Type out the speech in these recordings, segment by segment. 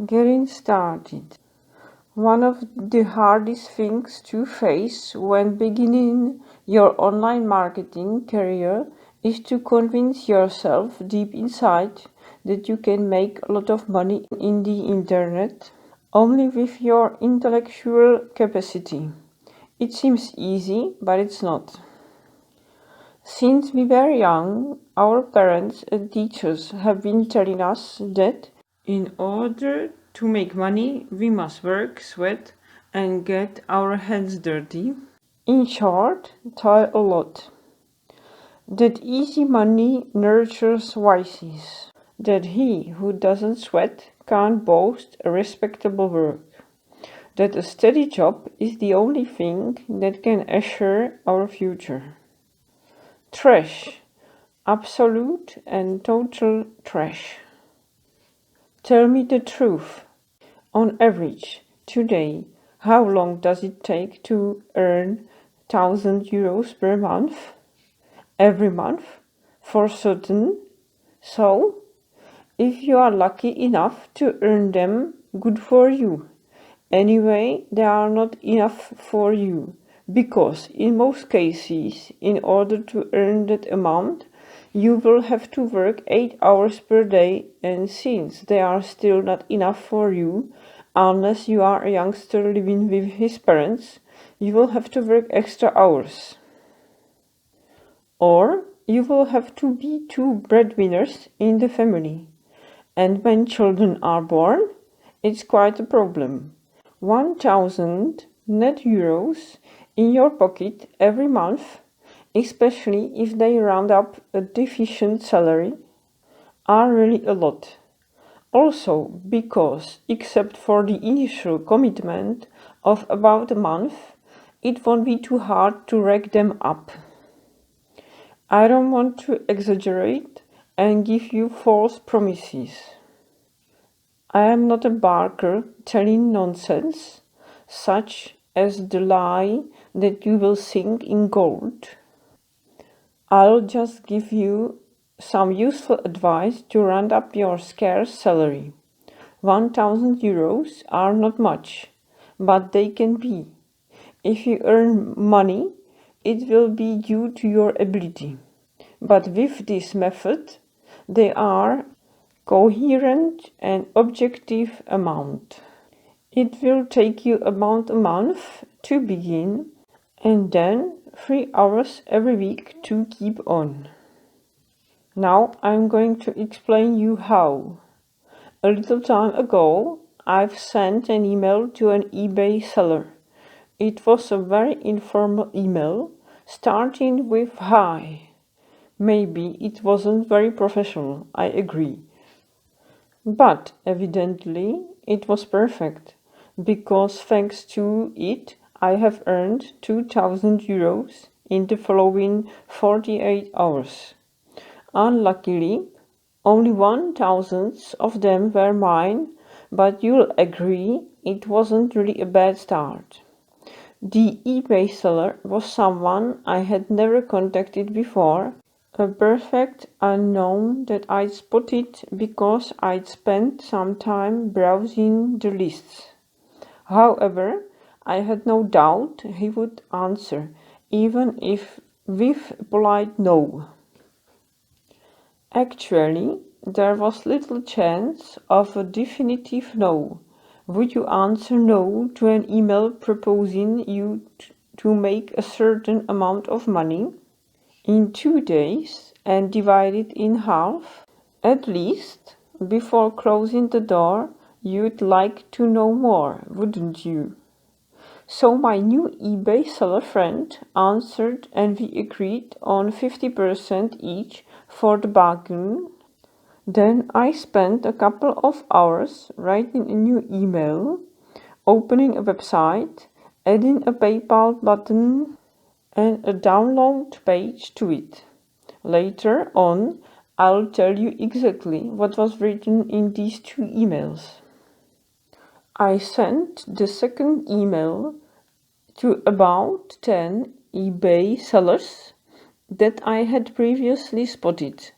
Getting started. One of the hardest things to face when beginning your online marketing career is to convince yourself deep inside that you can make a lot of money in the internet only with your intellectual capacity. It seems easy, but it's not. Since we were young, our parents and teachers have been telling us that in order to make money, we must work, sweat, and get our hands dirty. In short, toil a lot. That easy money nurtures vices. That he who doesn't sweat can't boast a respectable work. That a steady job is the only thing that can assure our future. Trash. Absolute and total trash. Tell me the truth. On average, today, how long does it take to earn 1,000 euros per month? Every month? For certain? So, if you are lucky enough to earn them, good for you. Anyway, they are not enough for you, because in most cases, in order to earn that amount, you will have to work 8 hours per day, and since they are still not enough for you, unless you are a youngster living with his parents, you will have to work extra hours. Or you will have to be two breadwinners in the family. And when children are born, it's quite a problem. 1,000 net euros in your pocket every month, especially if they round up a deficient salary, are really a lot. Also because, except for the initial commitment of about a month, it won't be too hard to rack them up. I don't want to exaggerate and give you false promises. I am not a barker telling nonsense, such as the lie that you will sink in gold. I'll just give you some useful advice to round up your scarce salary. 1,000 euros are not much, but they can be. If you earn money, it will be due to your ability. But with this method, they are coherent and objective amount. It will take you about a month to begin and then 3 hours every week to keep on. Now I'm going to explain you how. A little time ago, I've sent an email to an eBay seller. It was a very informal email, starting with "Hi." Maybe it wasn't very professional, I agree. But evidently it was perfect, because thanks to it I have earned 2,000 euros in the following 48 hours. Unluckily, only 1,000 of them were mine, but you'll agree it wasn't really a bad start. The eBay seller was someone I had never contacted before, a perfect unknown that I'd spotted because I'd spent some time browsing the lists. However, I had no doubt he would answer, even if with a polite no. Actually, there was little chance of a definitive no. Would you answer no to an email proposing you to make a certain amount of money in 2 days and divide it in half? At least, before closing the door, you'd like to know more, wouldn't you? So my new eBay seller friend answered and we agreed on 50% each for the bargain. Then I spent a couple of hours writing a new email, opening a website, adding a PayPal button and a download page to it. Later on, I'll tell you exactly what was written in these 2 emails. I sent the second email to about 10 eBay sellers that I had previously spotted.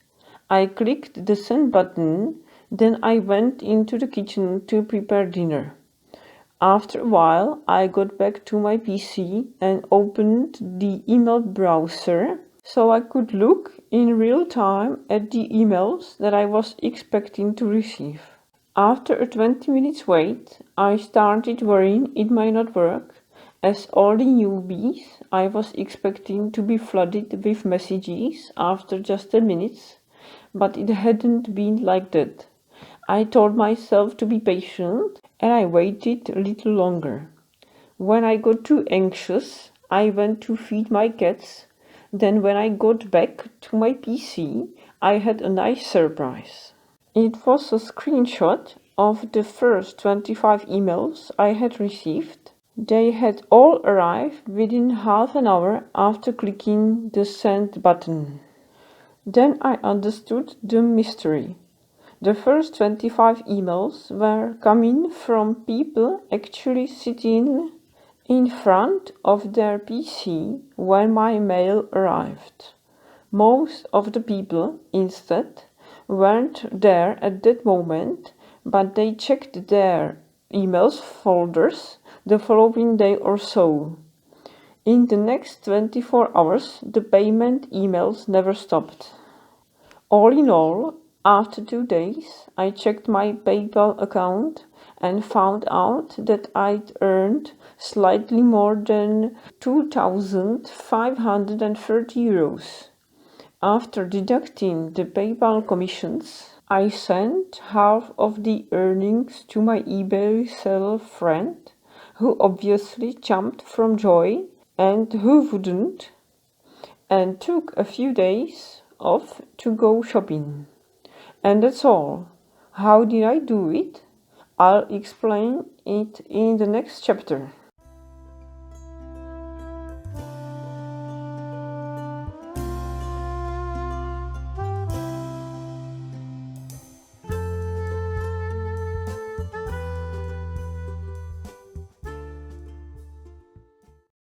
I clicked the send button, Then I went into the kitchen to prepare dinner. After a while, I got back to my PC and opened the email browser so I could look in real time at the emails that I was expecting to receive. After a 20 minutes wait, I started worrying it might not work, as all the newbies I was expecting to be flooded with messages after just 10 minutes, but it hadn't been like that. I told myself to be patient and I waited a little longer. When I got too anxious, I went to feed my cats. Then when I got back to my PC, I had a nice surprise. It was a screenshot of the first 25 emails I had received. They had all arrived within half an hour after clicking the send button. Then I understood the mystery. The first 25 emails were coming from people actually sitting in front of their PC when my mail arrived. Most of the people, instead, weren't there at that moment, but they checked their emails folders the following day or so. In the next 24 hours, the payment emails never stopped. All in all, after 2 days, I checked my PayPal account and found out that I'd earned slightly more than 2,530 euros. After deducting the PayPal commissions, I sent half of the earnings to my eBay seller friend, who obviously jumped from joy, and who wouldn't, and took a few days off to go shopping. And that's all. How did I do it? I'll explain it in the next chapter.